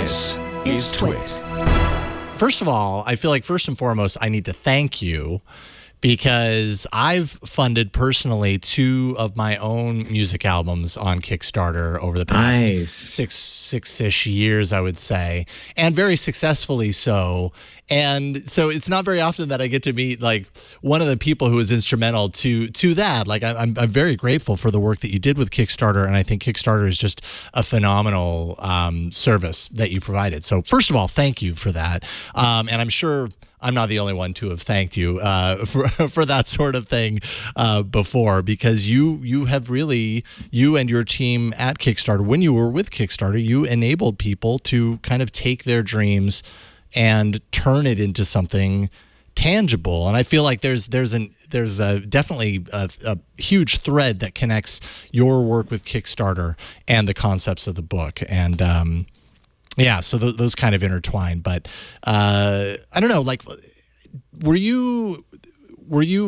This is TWiT. First of all, I feel like first and foremost, I need to thank you because I've funded personally 2 of my own music albums on Kickstarter over the past six-ish years, I would say, and very successfully so. And so it's not very often that I get to meet like one of the people who was instrumental to that. Like I'm very grateful for the work that you did with Kickstarter, and I think Kickstarter is just a phenomenal service that you provided. So first of all, thank you for that. And I'm sure I'm not the only one to have thanked you for that sort of thing before, because you have really, you and your team at Kickstarter, when you were with Kickstarter, you enabled people to kind of take their dreams and turn it into something tangible. And I feel like there's definitely a huge thread that connects your work with Kickstarter and the concepts of the book. And yeah, so those kind of intertwine. But I don't know, like, were you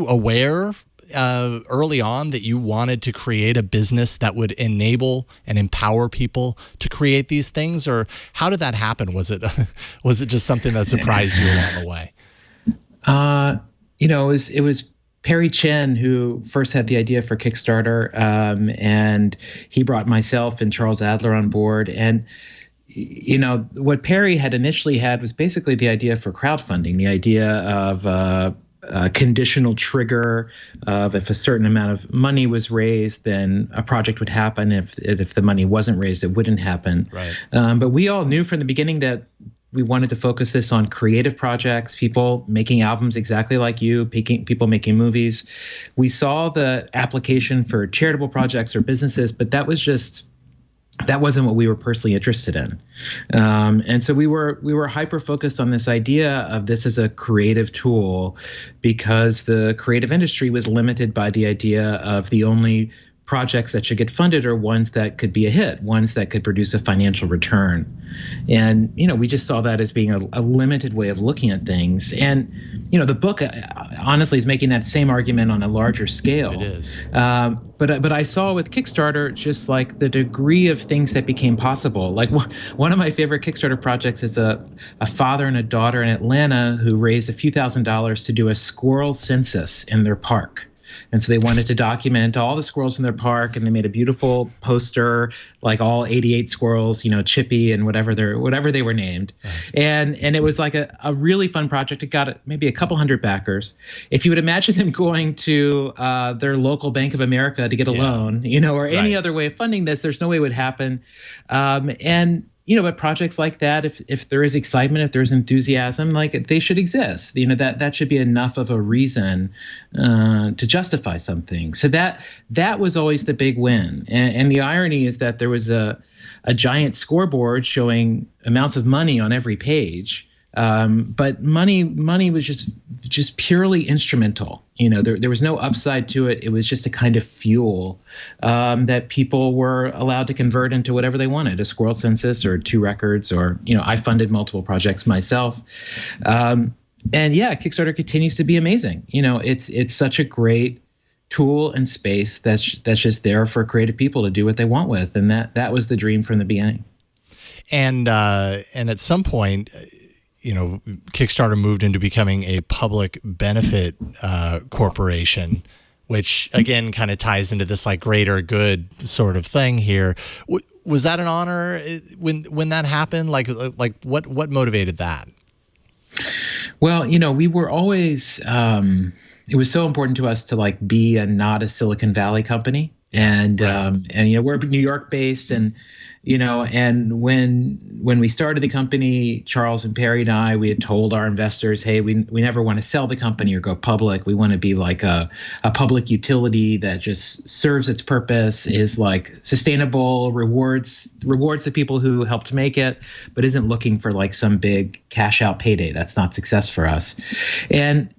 aware early on that you wanted to create a business that would enable and empower people to create these things, or how did that happen? Was it just something that surprised you along the way? It was Perry Chen who first had the idea for Kickstarter, and he brought myself and Charles Adler on board. And what Perry had initially had was basically the idea for crowdfunding, the idea of a conditional trigger of if a certain amount of money was raised, then a project would happen. If the money wasn't raised, it wouldn't happen. Right. But we all knew from the beginning that we wanted to focus this on creative projects, people making albums exactly like you, people making movies. We saw the application for charitable projects or businesses, but that wasn't what we were personally interested in. And so we were hyper focused on this idea of this as a creative tool, because the creative industry was limited by the idea of the only projects that should get funded are ones that could be a hit, ones that could produce a financial return. And, we just saw that as being a limited way of looking at things. And, the book honestly is making that same argument on a larger scale. It is. But I saw with Kickstarter just like the degree of things that became possible. Like one of my favorite Kickstarter projects is a father and a daughter in Atlanta who raised a few $1,000s to do a squirrel census in their park. And so they wanted to document all the squirrels in their park, and they made a beautiful poster, like all 88 squirrels, Chippy and whatever they were named. And it was like a really fun project. It got maybe a couple hundred backers. If you would imagine them going to their local Bank of America to get a loan, or any other way of funding this, there's no way it would happen. But projects like that, if there is excitement, if there's enthusiasm, like they should exist. That should be enough of a reason to justify something. So that was always the big win. And the irony is that there was a giant scoreboard showing amounts of money on every page. But money was just purely instrumental. There was no upside to it. It was just a kind of fuel that people were allowed to convert into whatever they wanted, a squirrel census or 2 records, or, I funded multiple projects myself. And yeah, Kickstarter continues to be amazing. It's such a great tool and space that's just there for creative people to do what they want with. And that was the dream from the beginning. And at some point, Kickstarter moved into becoming a public benefit corporation, which again kind of ties into this like greater good sort of thing here. Was that an honor when that happened? Like what motivated that? Well, we were always it was so important to us to like be not a Silicon Valley company, and we're New York based, and and when we started the company, Charles and Perry and I, we had told our investors, hey, we never want to sell the company or go public. We want to be like a public utility that just serves its purpose, is like sustainable, rewards the people who helped make it, but isn't looking for like some big cash out payday. That's not success for us. And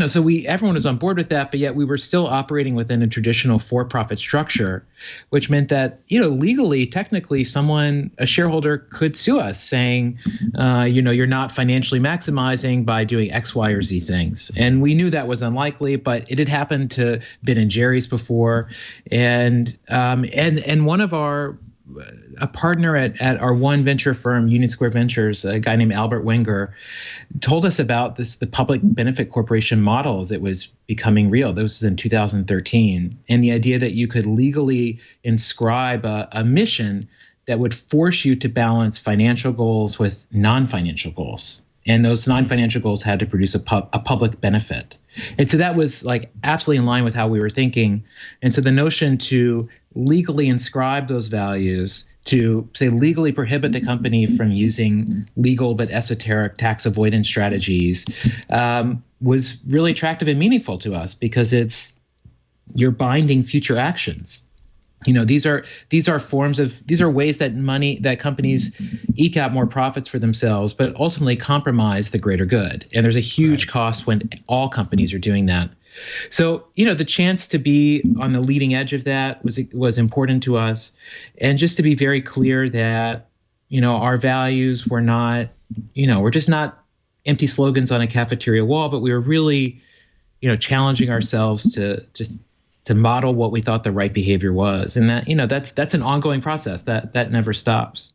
so everyone was on board with that, but yet we were still operating within a traditional for-profit structure, which meant that, legally, technically, a shareholder could sue us saying, you're not financially maximizing by doing X, Y, or Z things. And we knew that was unlikely, but it had happened to Ben and Jerry's before. And one of our a partner at our one venture firm, Union Square Ventures, a guy named Albert Wenger, told us about the public benefit corporation model as it was becoming real. This was in 2013. And the idea that you could legally inscribe a mission that would force you to balance financial goals with non-financial goals. And those non-financial goals had to produce a public benefit. And so that was like absolutely in line with how we were thinking. And so the notion to legally inscribe those values, to say legally prohibit the company from using legal but esoteric tax avoidance strategies, was really attractive and meaningful to us because you're binding future actions. These are ways that companies eke out more profits for themselves, but ultimately compromise the greater good. And there's a huge cost when all companies are doing that. So, the chance to be on the leading edge of that was important to us. And just to be very clear that, our values were not, we're just not empty slogans on a cafeteria wall, but we were really, challenging ourselves to model what we thought the right behavior was. And that, that's an ongoing process that never stops.